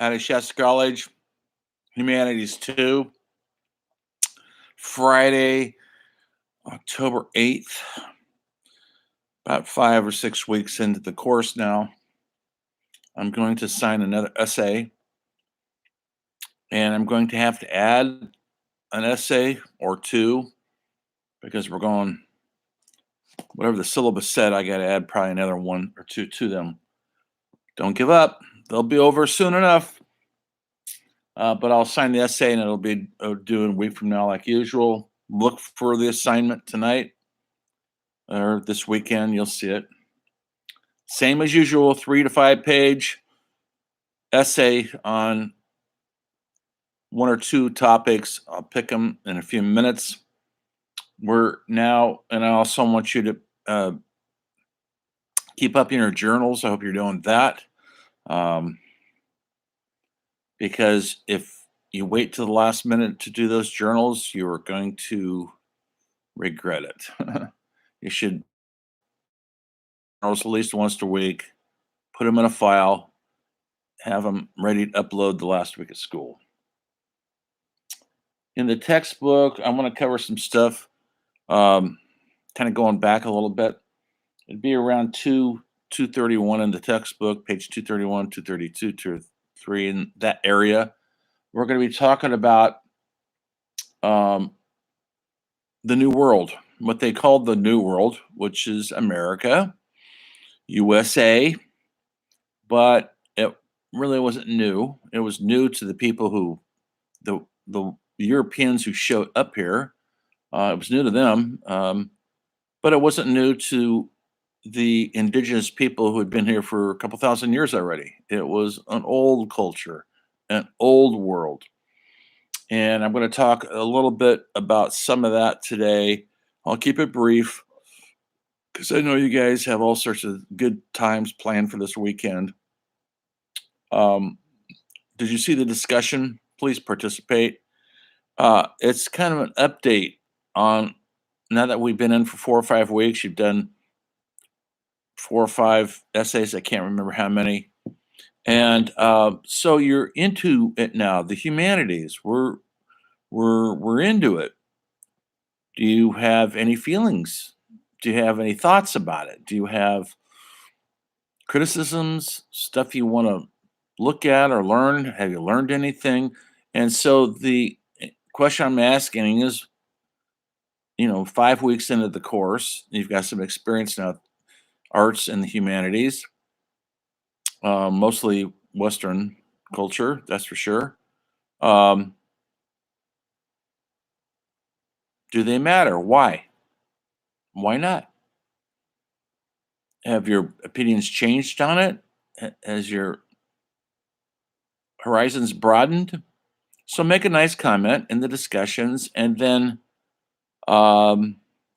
out of Shasta College, Humanities 2, Friday, October 8th, about 5 or 6 weeks into the course now. I'm going to sign another essay, and I'm going to have to add an essay or two because we're going, whatever the syllabus said, I got to add probably another one or two to them. Don't give up. They'll be over soon enough. But I'll sign the essay and it'll be due in a week from now, like usual. Look for the assignment tonight or this weekend. You'll see it. Same as usual, 3 to 5 page essay on one or two topics. I'll pick them in a few minutes. We're now, and I also want you to keep up in your journals. I hope you're doing that. Because if you wait to the last minute to do those journals, you are going to regret it. You should journals at least once a week, put them in a file, have them ready to upload the last week of school. In the textbook, I want to cover some stuff, kind of going back a little bit. It'd be around 231 in the textbook, page 231, 232, 233, in that area. We're going to be talking about the New World, what they called the New World, which is America, USA, but it really wasn't new. It was new to the people who, the Europeans who showed up here. It was new to them, but it wasn't new to the indigenous people who had been here for a couple thousand years already. It was an old culture, an old world. And I'm going to talk a little bit about some of that today. I'll keep it brief because I know you guys have all sorts of good times planned for this weekend. Did you see the discussion? Please participate. It's kind of an update on, now that we've been in for 4 or 5 weeks, you've done 4 or 5 essays. I can't remember how many. And so you're into it now. The humanities, we're into it. Do you have any feelings? Do you have any thoughts about it? Do you have criticisms, stuff you want to look at or learn? Have you learned anything? And so the question I'm asking is, 5 weeks into the course, you've got some experience now, arts and the humanities, mostly Western culture, that's for sure. Do they matter? Why? Why not? Have your opinions changed on it? Has your horizons broadened? So make a nice comment in the discussions and then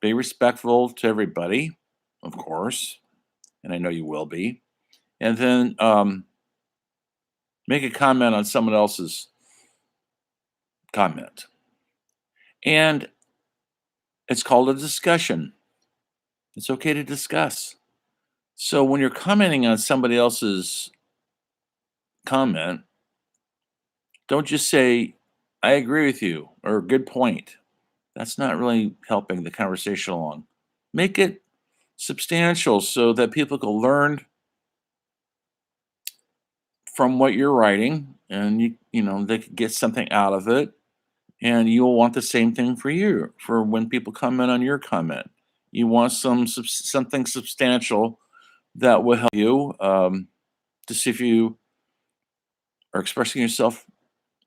be respectful to everybody, of course, and I know you will be. And then make a comment on someone else's comment. And it's called a discussion. It's okay to discuss. So when you're commenting on somebody else's comment, don't just say, I agree with you, or good point. That's not really helping the conversation along. Make it substantial so that people can learn from what you're writing and they could get something out of it. And you'll want the same thing for you, for when people comment on your comment. You want something substantial that will help you to see if you are expressing yourself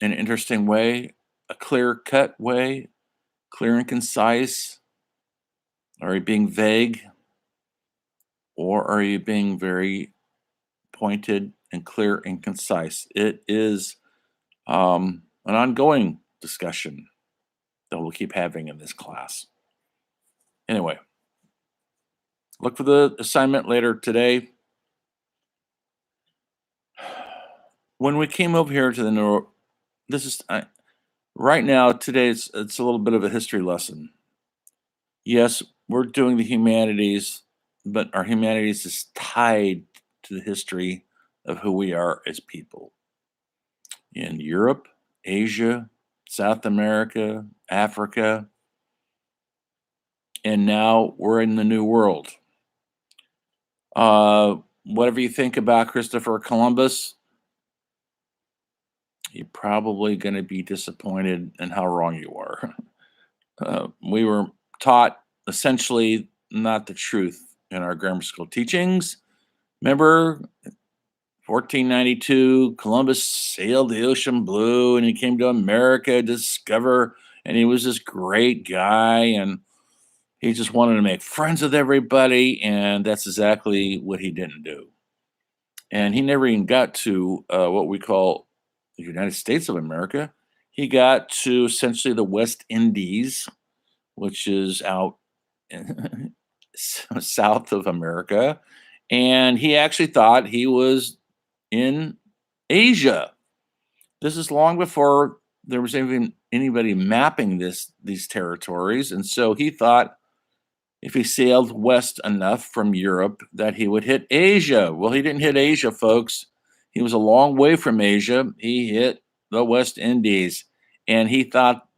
in an interesting way, a clear-cut way, clear and concise. Are you being vague? Or are you being very pointed and clear and concise? It is an ongoing discussion that we'll keep having in this class. Anyway, look for the assignment later today. When we came over here to the neuro, this is right now today. It's a little bit of a history lesson. Yes, we're doing the humanities, but our humanities is tied to the history of who we are as people. in Europe, Asia, South America, Africa, and now we're in the New World. Uh, Whatever you think about Christopher Columbus, you're probably going to be disappointed in how wrong you are. We were taught essentially not the truth in our grammar school teachings. Remember, 1492, Columbus sailed the ocean blue and he came to America to discover, and he was this great guy, and he just wanted to make friends with everybody, and that's exactly what he didn't do. And he never even got to what we call the United States of America. He got to essentially the West Indies, which is out south of America. And he actually thought he was in Asia. This is long before there was even anybody mapping these territories. And so he thought if he sailed west enough from Europe that he would hit Asia. Well, he didn't hit Asia, folks. He was a long way from Asia. He hit the West Indies. And he thought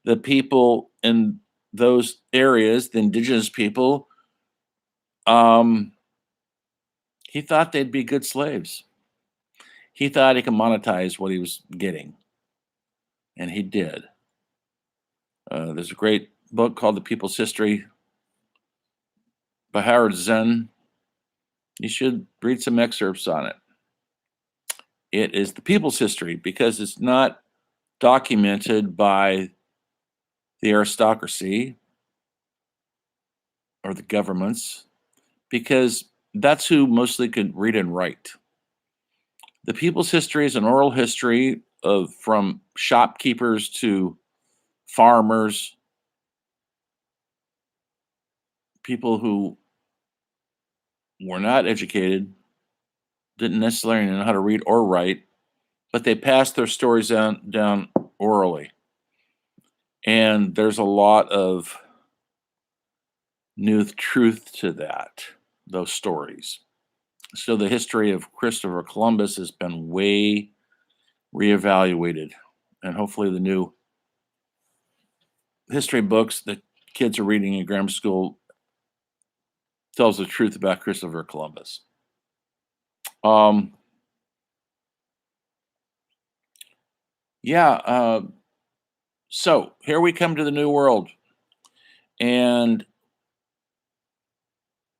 the people in those areas, the indigenous people, um, he thought they'd be good slaves. He thought he could monetize what he was getting, and he did. There's a great book called The People's History by Howard Zinn. You should read some excerpts on it. It is the people's history because it's not documented by the aristocracy or the governments, because that's who mostly could read and write. The people's history is an oral history of from shopkeepers to farmers, people who were not educated, didn't necessarily know how to read or write, but they passed their stories down orally. And there's a lot of new truth to those stories. So the history of Christopher Columbus has been way reevaluated. And hopefully the new history books that kids are reading in grammar school tells the truth about Christopher Columbus. Um, yeah, so here we come to the New World, and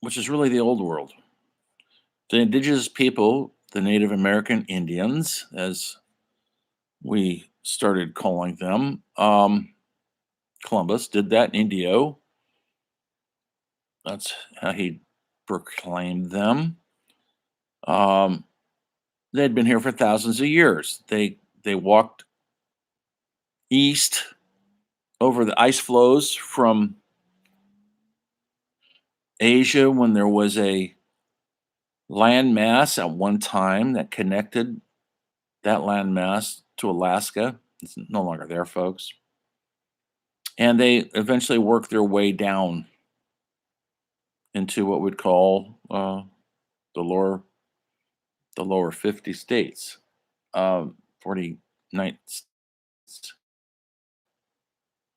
which is really the old world. The indigenous people, the Native American Indians, as we started calling them, Columbus did that in Indio. That's how he proclaimed them. Um, they'd been here for thousands of years. They walked east over the ice floes from Asia when there was a land mass at one time that connected that land mass to Alaska. It's no longer there, folks. And they eventually worked their way down into what we'd call the lower the lower 50 states, 49.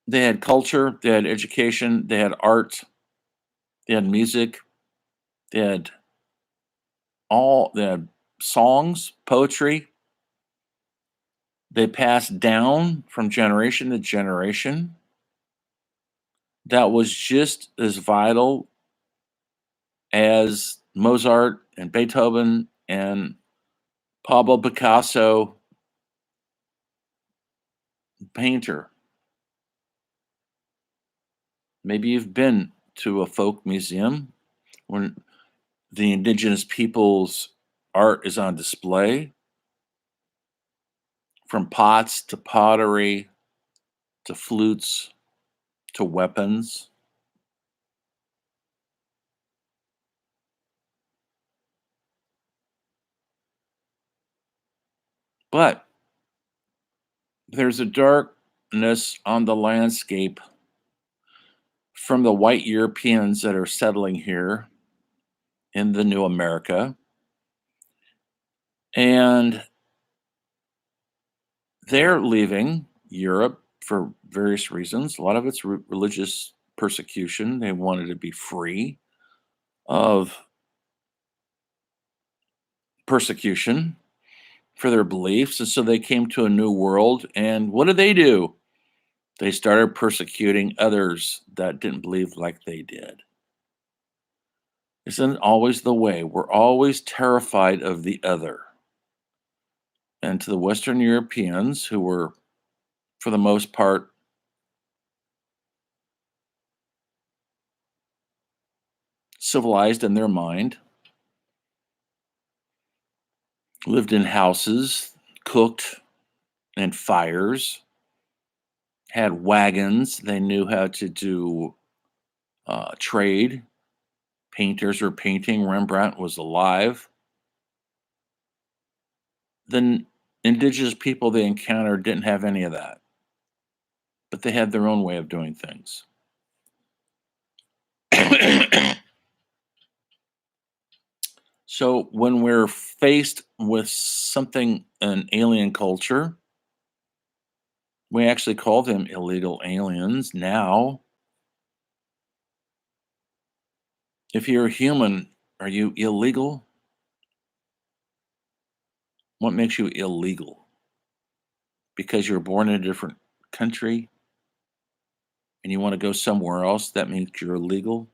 They had culture, they had education, they had art, they had music, they had they had songs, poetry. They passed down from generation to generation. That was just as vital as Mozart and Beethoven and Pablo Picasso, painter. Maybe you've been to a folk museum when the indigenous people's art is on display, from pots to pottery to flutes to weapons. But there's a darkness on the landscape from the white Europeans that are settling here in the new America. And They're leaving Europe for various reasons. A lot of it's religious persecution. They wanted to be free of persecution for their beliefs. And so they came to a new world. And what did they do? They started persecuting others that didn't believe like they did. Isn't always the way? We're always terrified of the other. And to the Western Europeans, who were, for the most part, civilized in their mind, lived in houses, cooked in fires, had wagons. They knew how to do trade. Painters were painting. Rembrandt was alive. The indigenous people they encountered didn't have any of that, but they had their own way of doing things. So when we're faced with something, an alien culture, we actually call them illegal aliens now. If you're a human, are you illegal? What makes you illegal? Because you were born in a different country and you want to go somewhere else, that means you're illegal?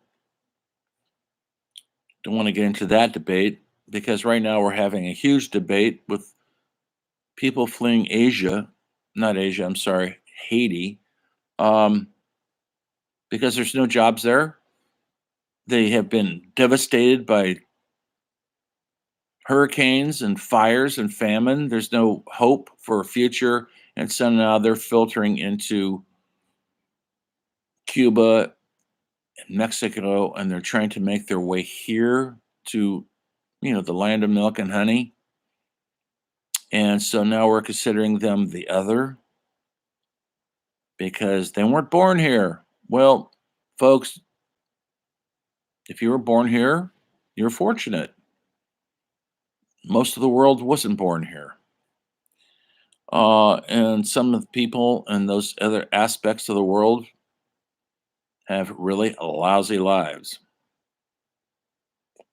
Don't want to get into that debate because right now we're having a huge debate with people fleeing Asia, not Asia, I'm sorry, Haiti, um, because there's no jobs there. They have been devastated by hurricanes and fires and famine. There's no hope for a future. And so now they're filtering into Cuba and Mexico, and they're trying to make their way here to, the land of milk and honey. And so now we're considering them the other because they weren't born here. Well, folks, if you were born here, you're fortunate. Most of the world wasn't born here. And some of the people in those other aspects of the world have really lousy lives.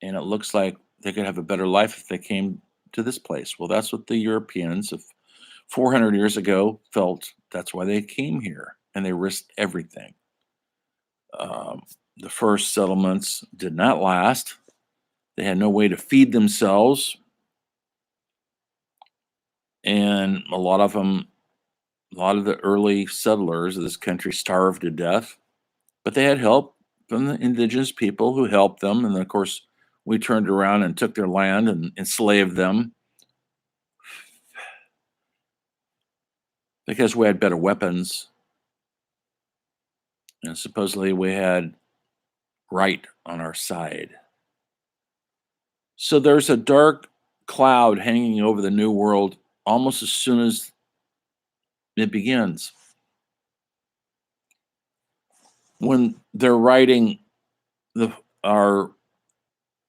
And it looks like they could have a better life if they came to this place. Well, that's what the Europeans of 400 years ago felt. That's why they came here and they risked everything. Um, the first settlements did not last. They had no way to feed themselves. And a lot of the early settlers of this country starved to death, but they had help from the indigenous people who helped them. And then, of course, we turned around and took their land and enslaved them because we had better weapons. And supposedly we had right on our side. So there's a dark cloud hanging over the new world almost as soon as it begins. When they're writing, our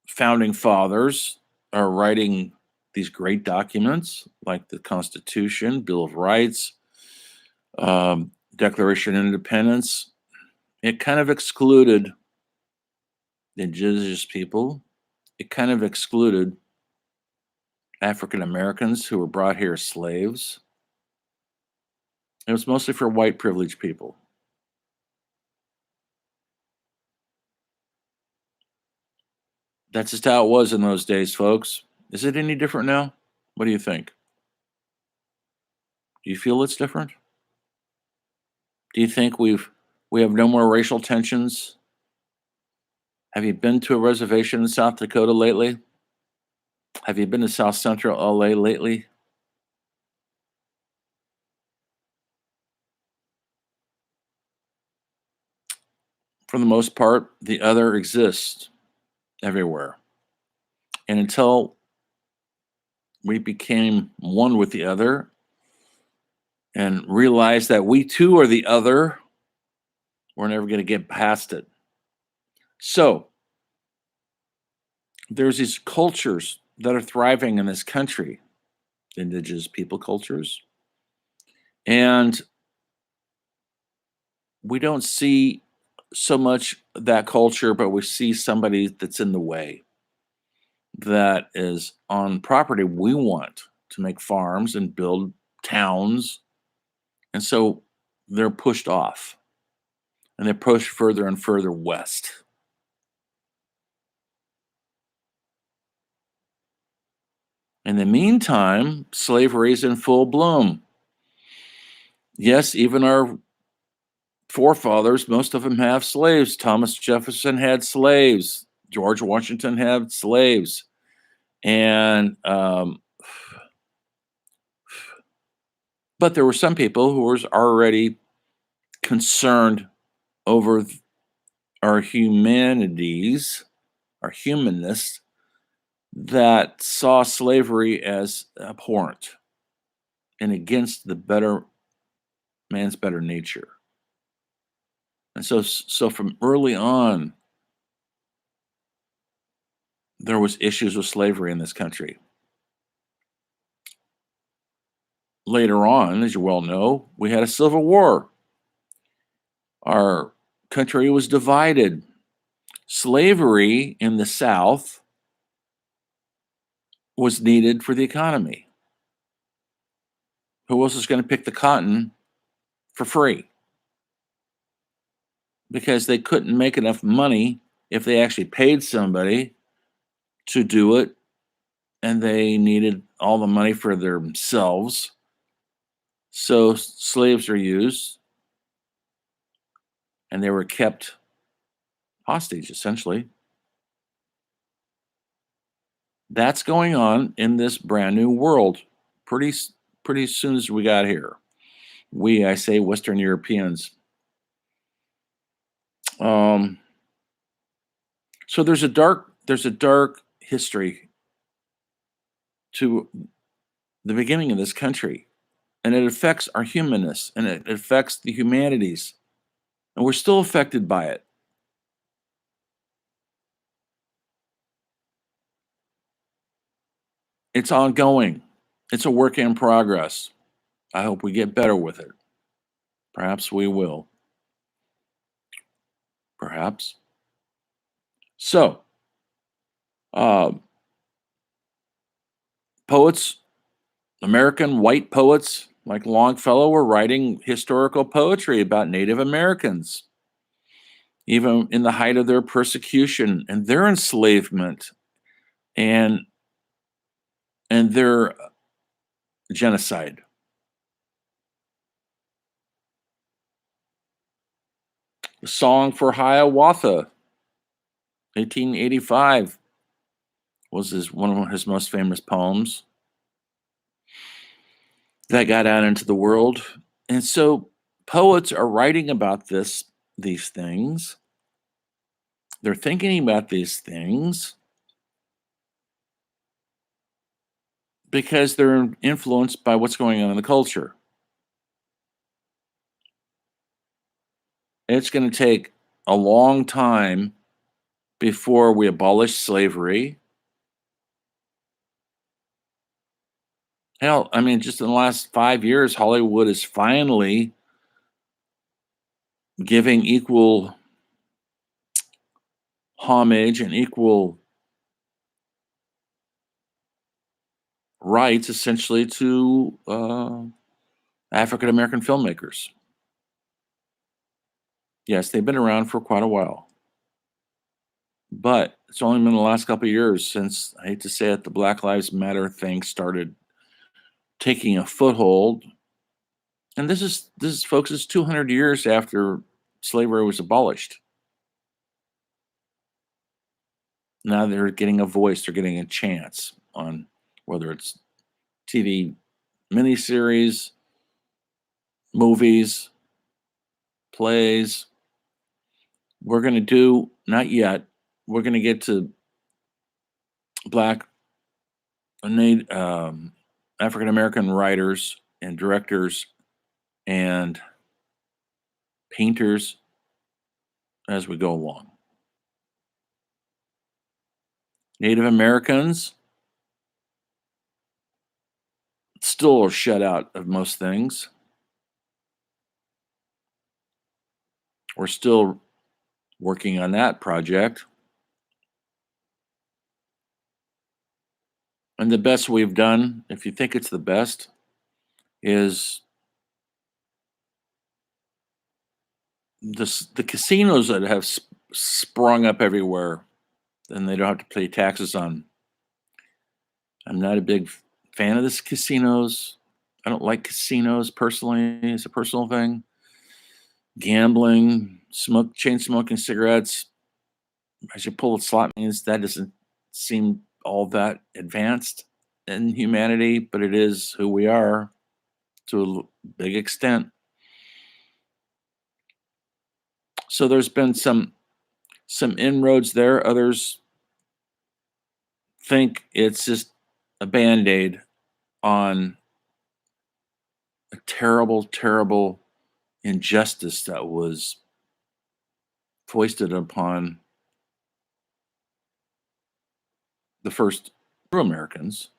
founding fathers are writing these great documents like the Constitution, Bill of Rights, Declaration of Independence. It kind of excluded the indigenous people. It kind of excluded African Americans who were brought here as slaves. It was mostly for white privileged people. That's just how it was in those days, folks. Is it any different now? What do you think? Do you feel it's different? Do you think we have no more racial tensions? Have you been to a reservation in South Dakota lately? Have you been to South Central LA lately? For the most part, the other exists everywhere. And until we became one with the other and realized that we too are the other, we're never going to get past it. So there's these cultures that are thriving in this country, indigenous people cultures. And we don't see so much that culture, but we see somebody that's in the way, that is on property we want to make farms and build towns. And so they're pushed off and they're pushed further and further west. In the meantime, slavery is in full bloom. Yes, even our forefathers, most of them have slaves. Thomas Jefferson had slaves. George Washington had slaves. And, but there were some people who was already concerned over our humanities, our humanness, that saw slavery as abhorrent and against the better man's better nature. And so from early on, there was issues with slavery in this country. Later on, as you well know, we had a civil war. Our country was divided. Slavery in the South was needed for the economy. Who else is going to pick the cotton for free? Because they couldn't make enough money if they actually paid somebody to do it, and they needed all the money for themselves. So slaves are used and they were kept hostage, essentially. That's going on in this brand new world pretty soon as we got here. I say Western Europeans. Um, so there's a dark history to the beginning of this country, and it affects our humanness and it affects the humanities, and we're still affected by it. It's ongoing. It's a work in progress. I hope we get better with it. Perhaps we will. Perhaps. So, uh, poets, American white poets like Longfellow were writing historical poetry about Native Americans, even in the height of their persecution and their enslavement and their genocide. The Song for Hiawatha, 1885, was one of his most famous poems that got out into the world. And so poets are writing about these things. They're thinking about these things because they're influenced by what's going on in the culture. It's going to take a long time before we abolish slavery. Hell, I mean, just in the last 5 years, Hollywood is finally giving equal homage and equal rights, essentially, to African American filmmakers. Yes, they've been around for quite a while, but it's only been the last couple of years since, I hate to say it, the Black Lives Matter thing started taking a foothold. And this is folks, is 200 years after slavery was abolished. Now they're getting a voice, they're getting a chance on whether it's TV miniseries, movies, plays. We're going to do, not yet, we're going to get to Black African American writers and directors and painters as we go along. Native Americans still are shut out of most things. We're still working on that project. And the best we've done, if you think it's the best, is the casinos that have sprung up everywhere, and they don't have to pay taxes on. I'm not a big fan of this casinos. I don't like casinos personally. It's a personal thing. Gambling, chain smoking cigarettes. As you pull the slot machines, that doesn't seem all that advanced in humanity, but it is who we are to a big extent. So there's been some inroads there. Others think it's just a band-aid on a terrible, terrible injustice that was foisted upon the first true Americans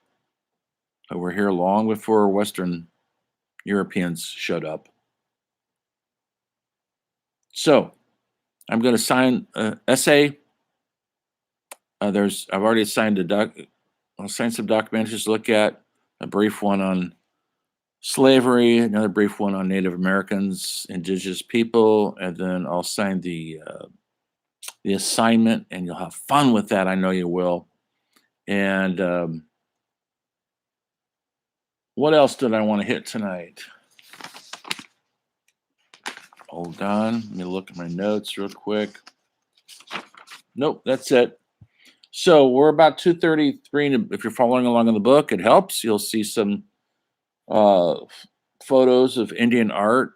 who were here long before Western Europeans showed up. So I'm going to sign an essay. I've already signed I'll sign some documentaries to look at, a brief one on slavery, another brief one on Native Americans, indigenous people, and then I'll sign the assignment, and you'll have fun with that. I know you will. And what else did I want to hit tonight? Hold on, let me look at my notes real quick. Nope, that's it. So we're about 233. If you're following along in the book, it helps. You'll see some photos of Indian art,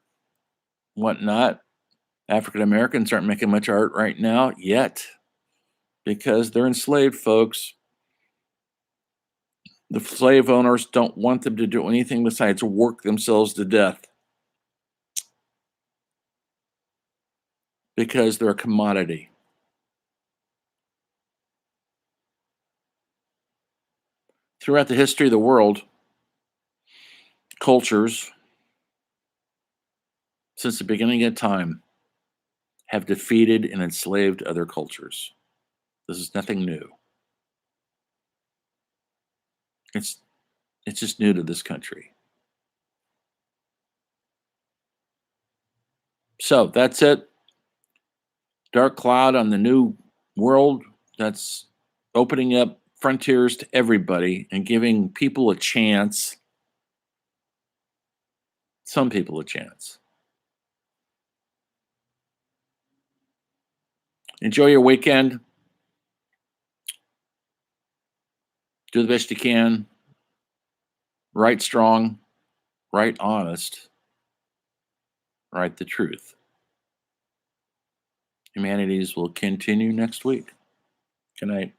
whatnot. African Americans aren't making much art right now yet because they're enslaved, folks. The slave owners don't want them to do anything besides work themselves to death because they're a commodity. Throughout the history of the world, cultures, since the beginning of time, have defeated and enslaved other cultures. This is nothing new. It's just new to this country. So that's it. Dark cloud on the new world that's opening up frontiers to everybody and giving people a chance. Some people a chance. Enjoy your weekend. Do the best you can. Write strong. Write honest. Write the truth. Humanities will continue next week. Good night.